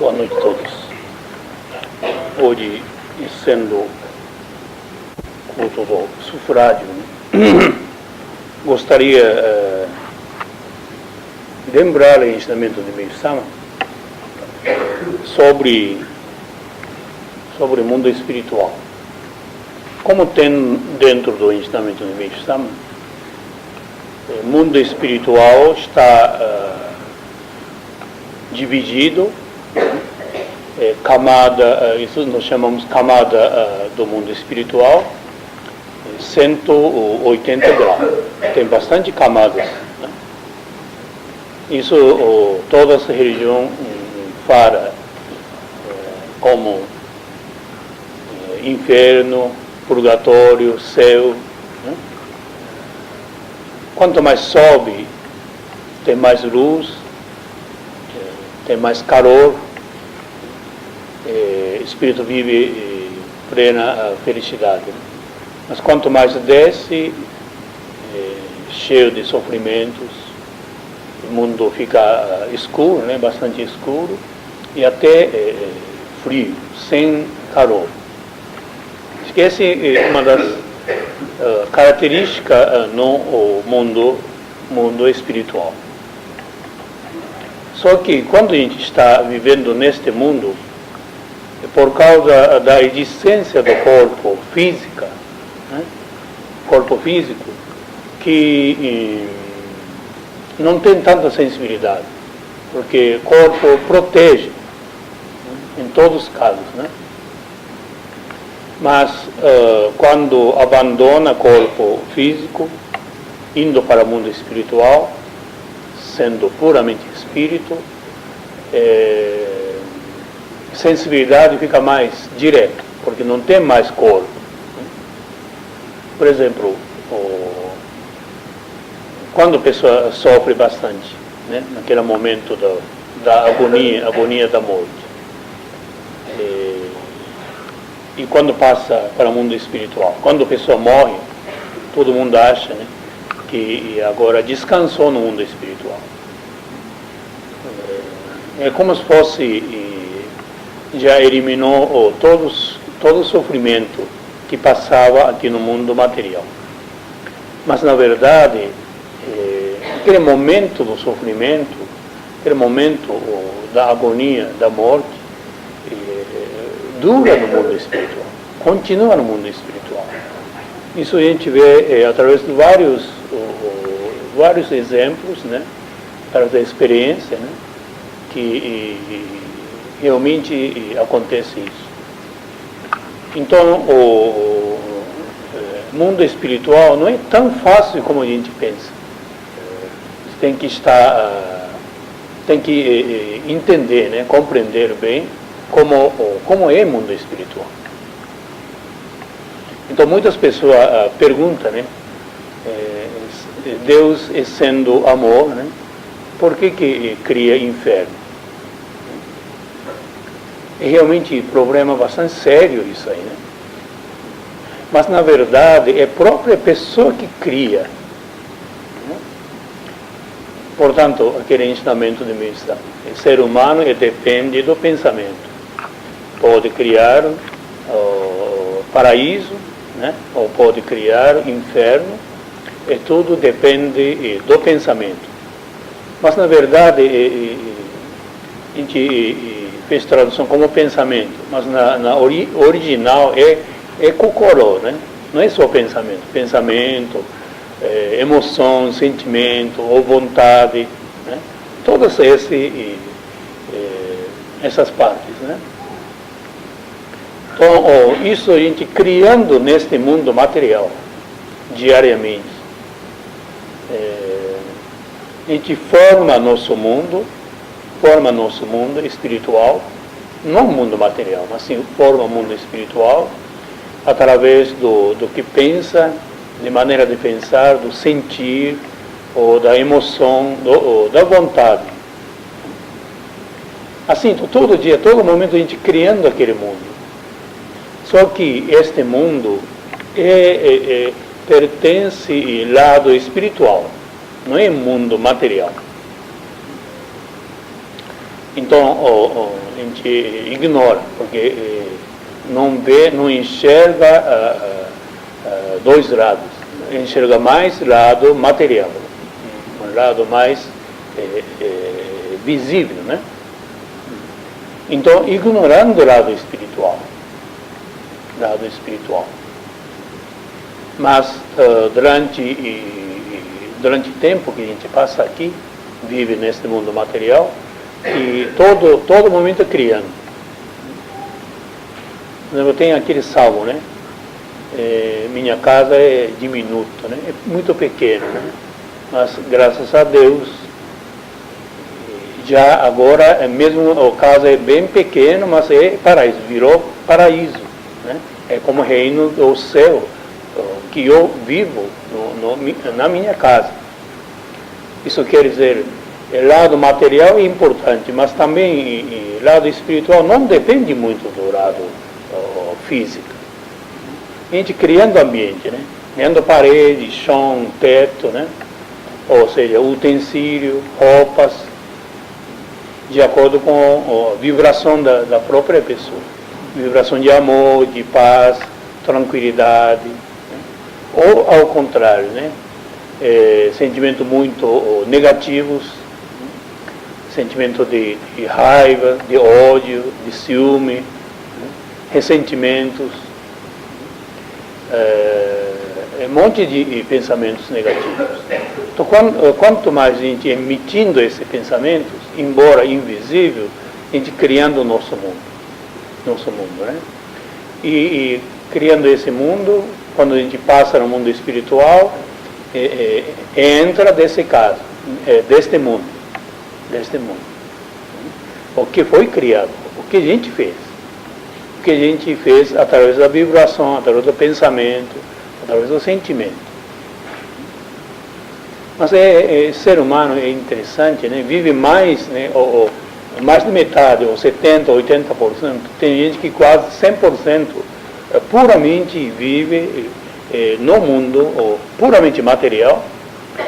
Boa noite a todos. Hoje, sendo culto do sufrágio, gostaria de lembrar o ensinamento de Meisama sobre o mundo espiritual. Como tem dentro do ensinamento de Meisama, o mundo espiritual está dividido, camada, isso nós chamamos camada do mundo espiritual, 180 graus. Tem bastante camadas, né? Isso toda essa religião fala como inferno, purgatório, céu, né? Quanto mais sobe, tem mais luz, tem mais calor, o espírito vive plena felicidade. Mas quanto mais desce, cheio de sofrimentos, o mundo fica escuro, né? Bastante escuro, e até frio, sem calor. Essa é uma das características no mundo espiritual. Só que quando a gente está vivendo neste mundo, por causa da existência do corpo físico, né? Corpo físico, que não tem tanta sensibilidade, porque o corpo protege, né? Em todos os casos, né? Mas quando abandona o corpo físico, indo para o mundo espiritual, sendo puramente espírito, sensibilidade fica mais direta, porque não tem mais corpo. Por exemplo, quando a pessoa sofre bastante, né, naquele momento da agonia da morte, e quando passa para o mundo espiritual, quando a pessoa morre, todo mundo acha, né, que agora descansou no mundo espiritual. É como se fosse já eliminou todo o sofrimento que passava aqui no mundo material. Mas na verdade, aquele momento do sofrimento, aquele momento da agonia, da morte, dura no mundo espiritual, continua no mundo espiritual. Isso a gente vê através de vários exemplos, né, através da experiência, né, que realmente acontece isso. Então, o mundo espiritual não é tão fácil como a gente pensa. Você tem que entender, né, compreender bem como é o mundo espiritual. Então, muitas pessoas perguntam, né, Deus sendo amor, né, por que cria inferno? É realmente um problema bastante sério isso aí, né? Mas, na verdade, é a própria pessoa que cria, né? Portanto, aquele ensinamento de Meisama, o ser humano depende do pensamento. Pode criar paraíso, né? Ou pode criar inferno, e tudo depende do pensamento. Mas, na verdade, a gente fez tradução como pensamento, mas na original é kokoro, né? Não é só pensamento. Pensamento, emoção, sentimento, ou vontade, né? Todas essas partes, né? Então, isso a gente criando neste mundo material, diariamente. A gente forma nosso mundo espiritual, não o mundo material, mas sim forma o mundo espiritual através do que pensa, de maneira de pensar, do sentir, ou da emoção, da vontade. Assim, todo dia, todo momento a gente criando aquele mundo. Só que este mundo pertence ao lado espiritual, não é mundo material. Então, a gente ignora, porque não vê, não enxerga dois lados. Enxerga mais lado material, um lado mais visível, né? Então, ignorando o lado espiritual. Mas, durante o tempo que a gente passa aqui, vive neste mundo material, e todo momento criando. Eu tenho aquele salmo, né? Minha casa é diminuta, né? É muito pequena, né? Mas, graças a Deus, já agora, mesmo a casa é bem pequena, mas é paraíso, virou paraíso, né? É como o reino do céu, que eu vivo na minha casa. Isso quer dizer, o lado material é importante, mas também o lado espiritual não depende muito do lado físico. A gente criando ambiente, né? Criando parede, chão, teto, né? Ou seja, utensílio, roupas, de acordo com a vibração da própria pessoa. Vibração de amor, de paz, tranquilidade. Né? Ou ao contrário, né? Sentimentos muito negativos, sentimento de raiva, de ódio, de ciúme, né? Ressentimentos, um monte de pensamentos negativos. Então, quanto mais a gente emitindo esses pensamentos, embora invisível, a gente criando o nosso mundo, né? E criando esse mundo, quando a gente passa no mundo espiritual, entra desse caso, deste mundo, o que foi criado, o que a gente fez. O que a gente fez através da vibração, através do pensamento, através do sentimento. Mas ser humano é interessante, né? Vive mais, né? Mais de metade, ou 70%, 80%. Tem gente que quase 100% puramente vive no mundo puramente material,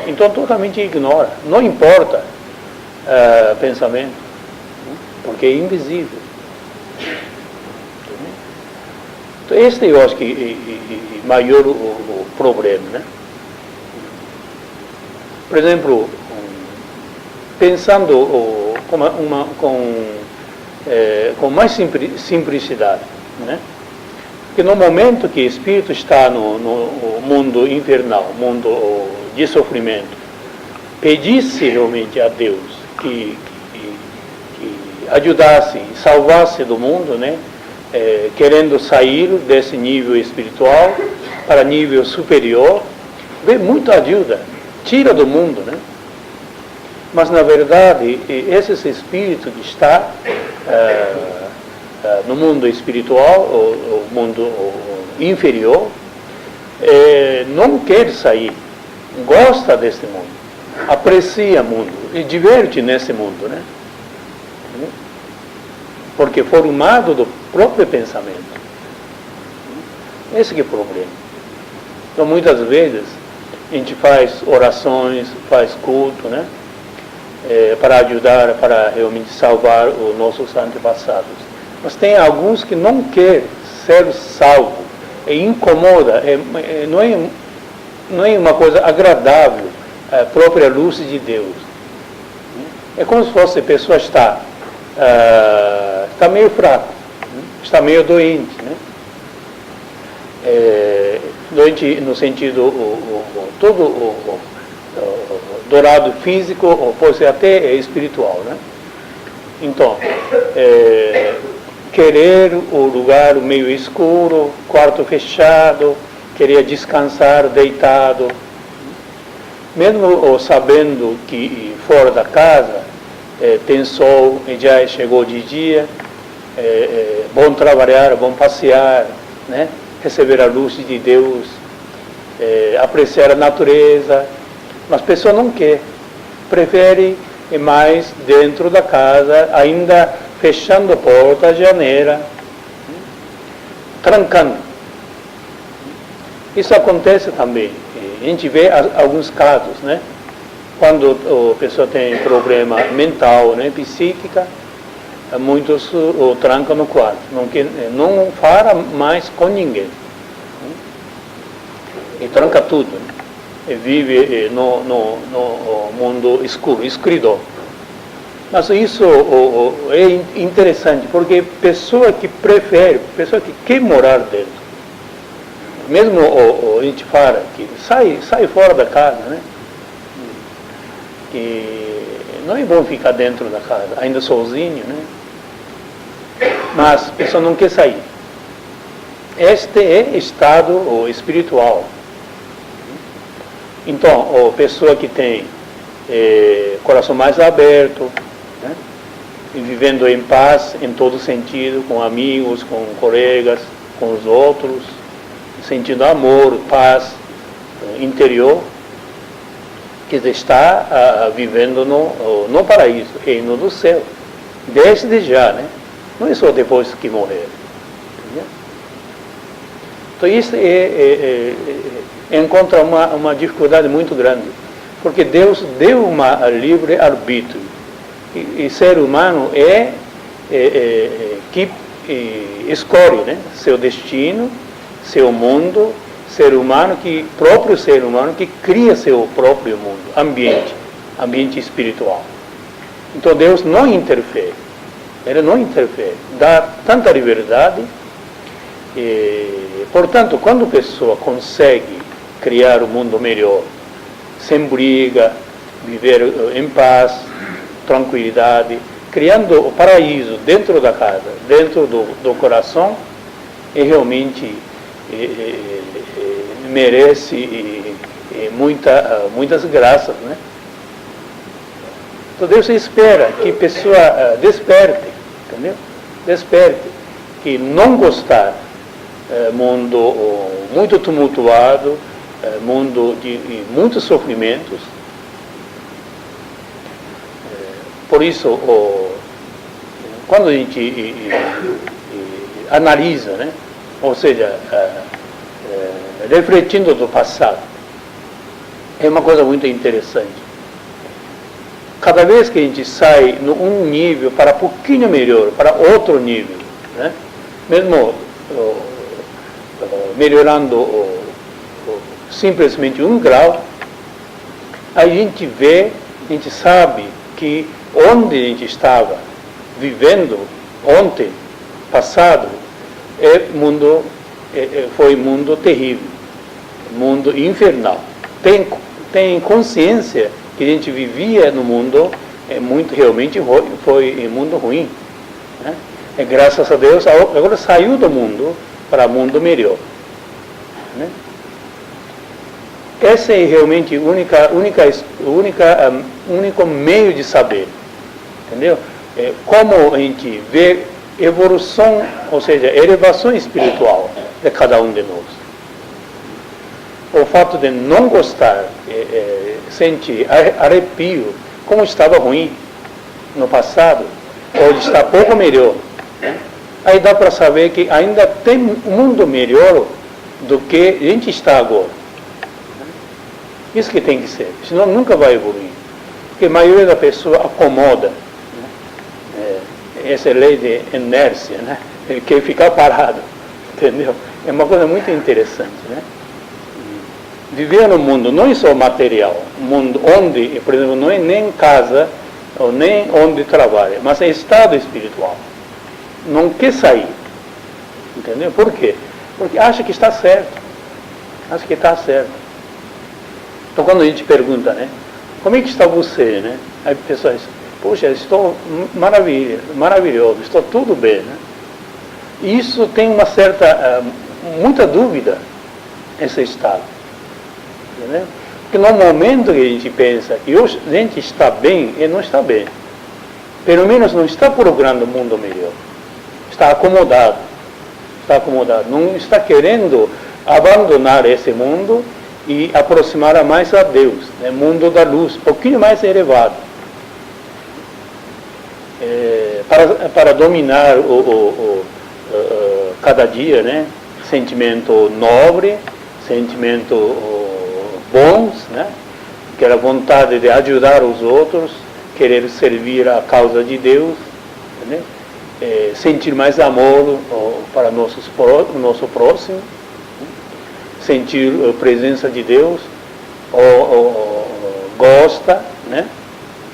então totalmente ignora, não importa pensamento, porque é invisível. Então, este eu acho que é maior o problema, né? Por exemplo, pensando com mais simplicidade, né? Porque no momento que o espírito está no mundo infernal, mundo de sofrimento, pedisse realmente a Deus que ajudasse, salvasse do mundo, né? Querendo sair desse nível espiritual para nível superior, vê muita ajuda, tira do mundo, né? Mas na verdade, esse espírito que está no mundo espiritual, o mundo inferior, não quer sair, gosta desse mundo, aprecia o mundo e diverte nesse mundo, né? Porque formado do próprio pensamento. Esse que é o problema. Então, muitas vezes, a gente faz orações, faz culto, né? Para ajudar, para realmente salvar os nossos antepassados. Mas tem alguns que não querem ser salvos, incomoda, não é uma coisa agradável a própria luz de Deus. É como se fosse a pessoa está meio fraco, né? Está meio doente, né? Doente no sentido todo do lado físico, ou pode ser até espiritual, né? Então, querer o lugar meio escuro, quarto fechado, querer descansar deitado, mesmo sabendo que fora da casa tem sol e já chegou de dia, bom trabalhar, bom passear, né? Receber a luz de Deus, apreciar a natureza, mas a pessoa não quer, prefere mais dentro da casa, ainda fechando a porta, a janela, trancando. Isso acontece também. A gente vê alguns casos, né? Quando a pessoa tem problema mental, né, psíquica, muitos o trancam no quarto, não fala mais com ninguém. E tranca tudo, né? E vive no mundo escuro, escuridão. Mas isso é interessante, porque pessoa que prefere, pessoa que quer morar dentro, mesmo a gente fala que sai fora da casa, né? Que não é bom ficar dentro da casa, ainda sozinho, né? Mas a pessoa não quer sair. Este é estado espiritual. Então, a pessoa que tem coração mais aberto, né? E vivendo em paz em todo sentido, com amigos, com colegas, com os outros, sentindo amor, paz interior, que está vivendo no paraíso, reino do céu, desde já, né? Não é só depois que morrer. Entendeu? Então isso encontra uma dificuldade muito grande, porque Deus deu uma livre arbítrio, e ser humano que escolhe, né? Seu destino, seu mundo, próprio ser humano que cria seu próprio mundo, ambiente espiritual. Então Deus não interfere, Ele não interfere, dá tanta liberdade. Portanto, quando a pessoa consegue criar um mundo melhor, sem briga, viver em paz, tranquilidade, criando o paraíso dentro da casa, dentro do coração, e realmente merece muitas graças, né? Então Deus espera que a pessoa desperte, entendeu? Desperte, que não gostar mundo muito tumultuado, mundo de muitos sofrimentos. Por isso, quando a gente analisa, né? Ou seja, refletindo do passado, é uma coisa muito interessante. Cada vez que a gente sai num nível para um pouquinho melhor, para outro nível, né? Mesmo melhorando simplesmente 1 grau, a gente sabe que onde a gente estava vivendo ontem, passado, foi mundo terrível, mundo infernal. Tem consciência que a gente vivia no mundo, realmente foi um mundo ruim, né? E graças a Deus agora saiu do mundo para um mundo melhor, né? Esse é realmente o único meio de saber, entendeu? Como a gente vê evolução, ou seja, elevação espiritual de cada um de nós. O fato de não gostar, sentir arrepio, como estava ruim no passado, hoje está pouco melhor, né? Aí dá para saber que ainda tem um mundo melhor do que a gente está agora. Isso que tem que ser, senão nunca vai evoluir. Porque a maioria da pessoa acomoda, né? Essa é a lei de inércia, né? Ele quer ficar parado, entendeu? É uma coisa muito interessante, né? Viver no mundo não é só material, um mundo onde, por exemplo, não é nem casa, ou nem onde trabalha, mas é estado espiritual. Não quer sair, entendeu? Por quê? Porque acha que está certo, acha que está certo. Então, quando a gente pergunta, né, como é que está você, né? Aí a pessoa diz, poxa, estou maravilhoso, estou tudo bem, né? E isso tem uma muita dúvida, esse estado, entendeu? Porque no momento que a gente pensa que a gente está bem, ele não está bem. Pelo menos não está procurando um mundo melhor. Está acomodado, não está querendo abandonar esse mundo e aproximar mais a Deus, né? Mundo da luz, um pouquinho mais elevado, para dominar cada dia, né? Sentimento nobre, sentimento bons, né? Aquela vontade de ajudar os outros, querer servir a causa de Deus, né? sentir mais amor para nosso próximo, sentir a presença de Deus, gosta, né,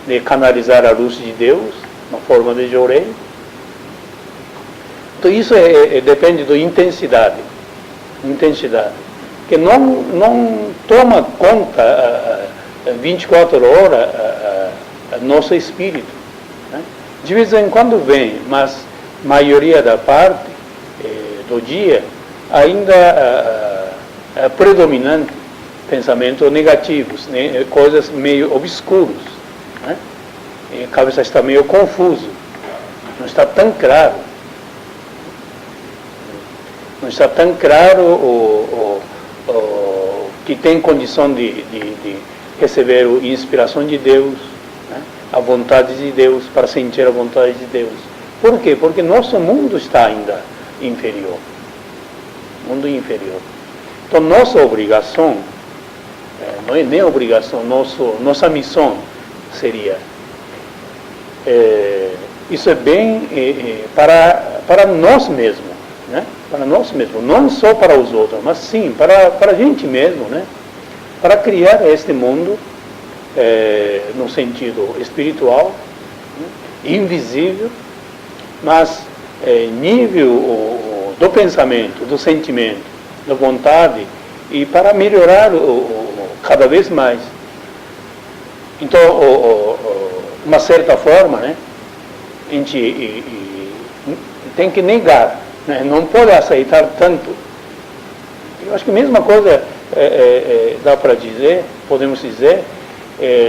de canalizar a luz de Deus na forma de Jorei. Então isso depende da intensidade, que não toma conta 24 horas nosso espírito, né? De vez em quando vem, mas a maioria da parte do dia ainda é predominante pensamentos negativos, né? Coisas meio obscuras, né? E a cabeça está meio confusa, não está tão claro. Não está tão claro que tem condição de receber a inspiração de Deus, né? A vontade de Deus, para sentir a vontade de Deus. Por quê? Porque nosso mundo está ainda inferior. Mundo inferior. Então, nossa obrigação, não é nem obrigação, nossa missão seria, isso é bem para nós mesmos, né? Para nós mesmos, não só para os outros, mas sim para a gente mesmo, né? Para criar este mundo no sentido espiritual, né? Invisível, mas nível do pensamento, do sentimento, da vontade, e para melhorar cada vez mais. Então, uma certa forma, né? A gente tem que negar, né? Não pode aceitar tanto. Eu acho que a mesma coisa dá para dizer, podemos dizer,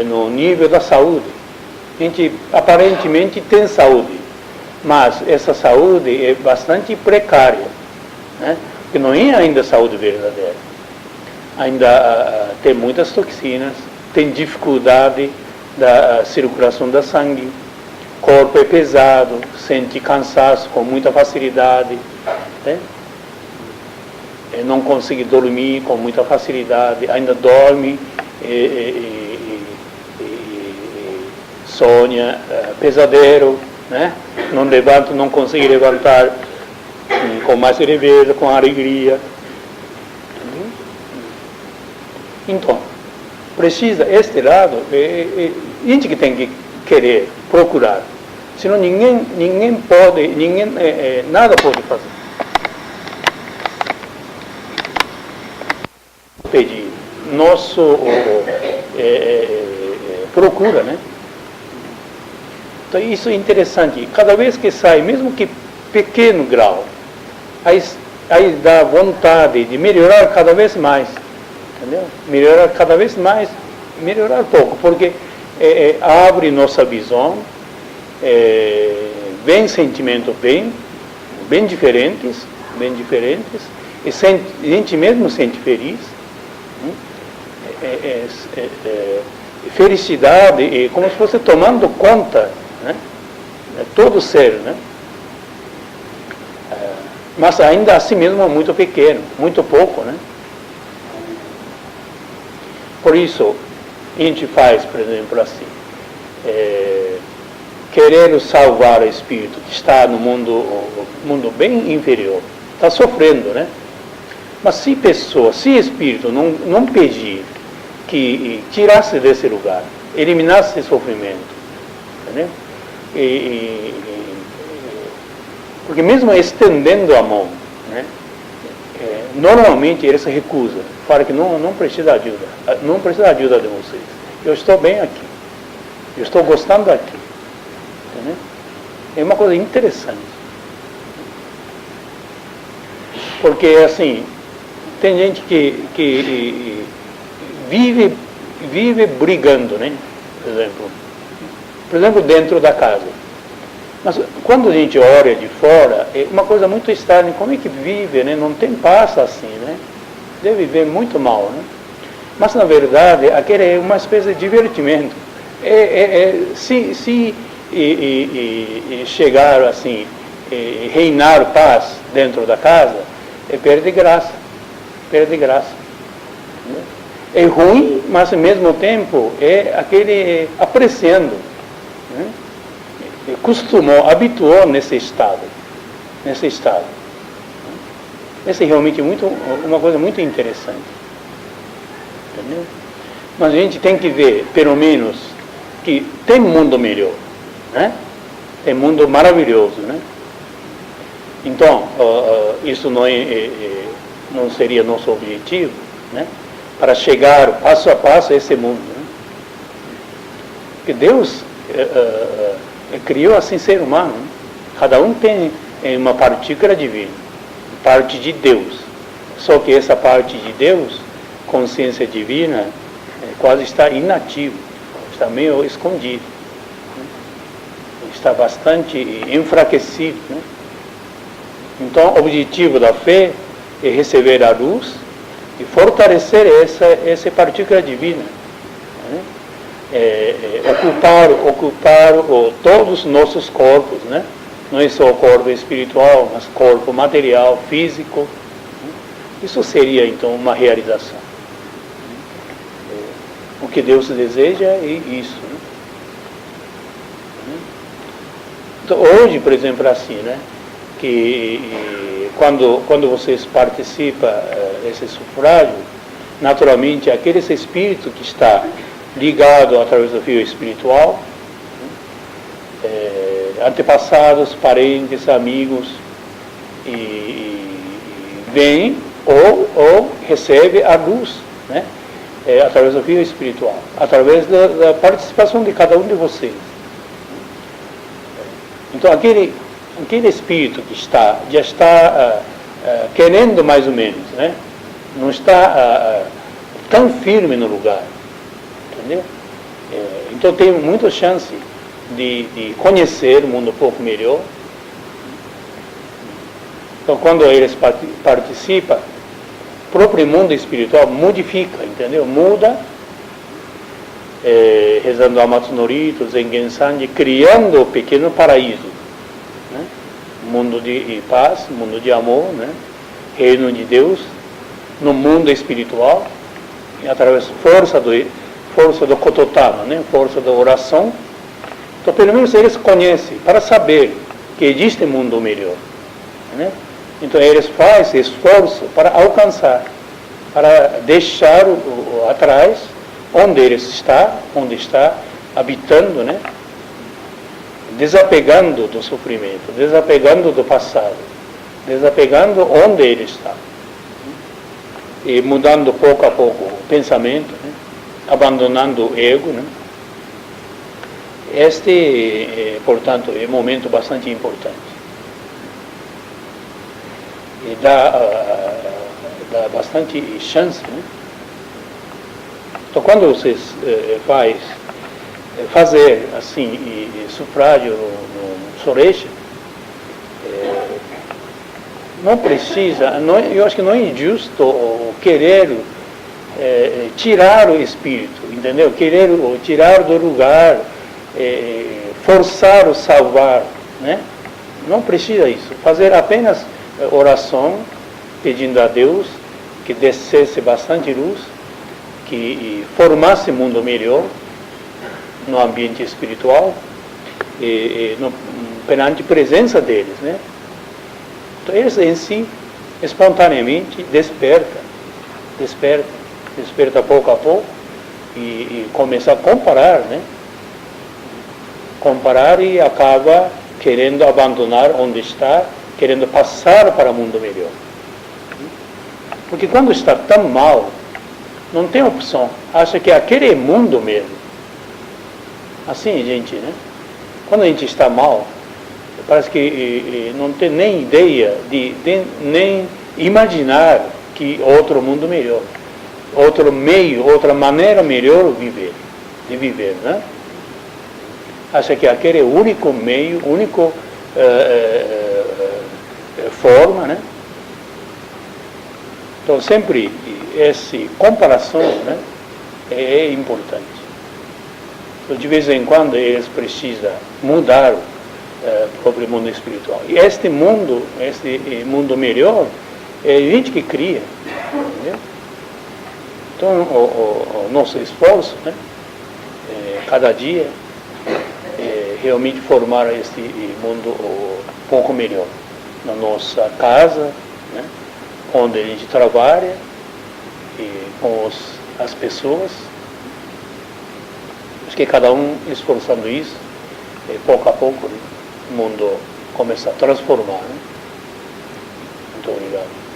no nível da saúde. A gente aparentemente tem saúde, mas essa saúde é bastante precária, né? Porque não é ainda saúde verdadeira. Ainda tem muitas toxinas, tem dificuldade da circulação da sangue, corpo é pesado, sente cansaço com muita facilidade, né? Não consegue dormir com muita facilidade, ainda dorme, sonha, pesadelo, né? Não levanta, não consegue levantar com mais leveza, com alegria. Então, precisa este lado, a gente que tem que querer, procurar. Senão ninguém pode, nada pode fazer. Pedir, nosso procura, né? Então isso é interessante. Cada vez que sai, mesmo que pequeno grau, aí dá vontade de melhorar cada vez mais, entendeu? Melhorar cada vez mais, melhorar pouco, porque abre nossa visão, vem sentimentos bem diferentes, e a gente mesmo sente feliz, felicidade, como se fosse tomando conta, né? Todo ser, né? Mas ainda assim mesmo muito pequeno, muito pouco, né? Por isso, a gente faz, por exemplo, assim, querer salvar o espírito que está no mundo bem inferior, está sofrendo, né? Mas se espírito não pedir que tirasse desse lugar, eliminasse esse sofrimento, entendeu? Porque mesmo estendendo a mão, né? Normalmente ele se recusa, fala que não precisa de ajuda de vocês. Eu estou bem aqui, eu estou gostando aqui, entendeu? É uma coisa interessante, porque assim, tem gente que vive brigando, né? Por exemplo, dentro da casa. Mas quando a gente olha de fora, é uma coisa muito estranha. Como é que vive, né? Não tem paz assim, né? Deve viver muito mal, né? Mas, na verdade, aquele é uma espécie de divertimento. Se chegar assim, reinar paz dentro da casa, perde graça. É ruim, mas ao mesmo tempo é aquele apreciando, né? habituou nesse estado. Essa é realmente uma coisa muito interessante. Entendeu? Mas a gente tem que ver, pelo menos, que tem mundo melhor, né? Tem mundo maravilhoso, né? Então, isso não seria nosso objetivo, né? Para chegar passo a passo a esse mundo, né? Porque Deus criou assim ser humano, né? Cada um tem uma partícula divina, parte de Deus. Só que essa parte de Deus, consciência divina, quase está inativo, está meio escondido, né? Está bastante enfraquecido, né? Então, o objetivo da fé é receber a luz e fortalecer essa partícula divina, né? Ocupar todos os nossos corpos, né? Não é só o corpo espiritual, mas corpo material, físico, né? Isso seria, então, uma realização. O que Deus deseja é isso, né? Então, hoje, por exemplo, assim, né? Que quando vocês participam desse sufrágio, naturalmente, aqueles espíritos que está ligado através do fio espiritual, antepassados, parentes, amigos, e vêm ou recebe a luz, né? Através do fio espiritual, através da participação de cada um de vocês. Então, aquele espírito que já está querendo mais ou menos, né? Não está tão firme no lugar, entendeu? Então tem muita chance de conhecer o mundo um pouco melhor. Então, quando eles participam, o próprio mundo espiritual modifica, entendeu? Muda, rezando Amatsu Norito, Zengen Sanji, criando um pequeno paraíso, né? Mundo de paz, mundo de amor, né? Reino de Deus, no mundo espiritual, através da força do Kototama, né? Força da oração. Então, pelo menos eles conhecem, para saber que existe um mundo melhor, né? Então, eles fazem esforço para alcançar, para deixar atrás onde está habitando, né? Desapegando do sofrimento, desapegando do passado, desapegando onde ele está, e mudando pouco a pouco o pensamento, né? Abandonando o ego, né? Este, portanto, é um momento bastante importante. E dá bastante chance, né? Então, quando vocês fazer assim sufrágio no Soreisha, não precisa, eu acho que não é justo querer tirar o espírito, entendeu? Querer tirar do lugar, forçar o salvar, né? Não precisa isso. Fazer apenas oração, pedindo a Deus que descesse bastante luz, que formasse um mundo melhor no ambiente espiritual, perante a presença deles, né? Então, eles em si, espontaneamente, desperta pouco a pouco, e começa a comparar, né? Comparar, e acaba querendo abandonar onde está, querendo passar para o mundo melhor. Porque quando está tão mal, não tem opção, acha que aquele é mundo mesmo. Assim, gente, né? Quando a gente está mal, parece que não tem nem ideia de nem imaginar que outro mundo melhor, outro meio, outra maneira melhor de viver, né? Acha que aquele é o único meio, único forma, né? Então, sempre essa comparação, né, é importante. Então, de vez em quando, eles precisam mudar o próprio mundo espiritual. E este mundo melhor, é a gente que cria, entendeu? Então, o nosso esforço, né, cada dia, realmente formar este mundo um pouco melhor. Na nossa casa, né, onde a gente trabalha, e com as pessoas. Acho que cada um esforçando isso, pouco a pouco, né, o mundo começa a transformar. Né? Muito obrigado.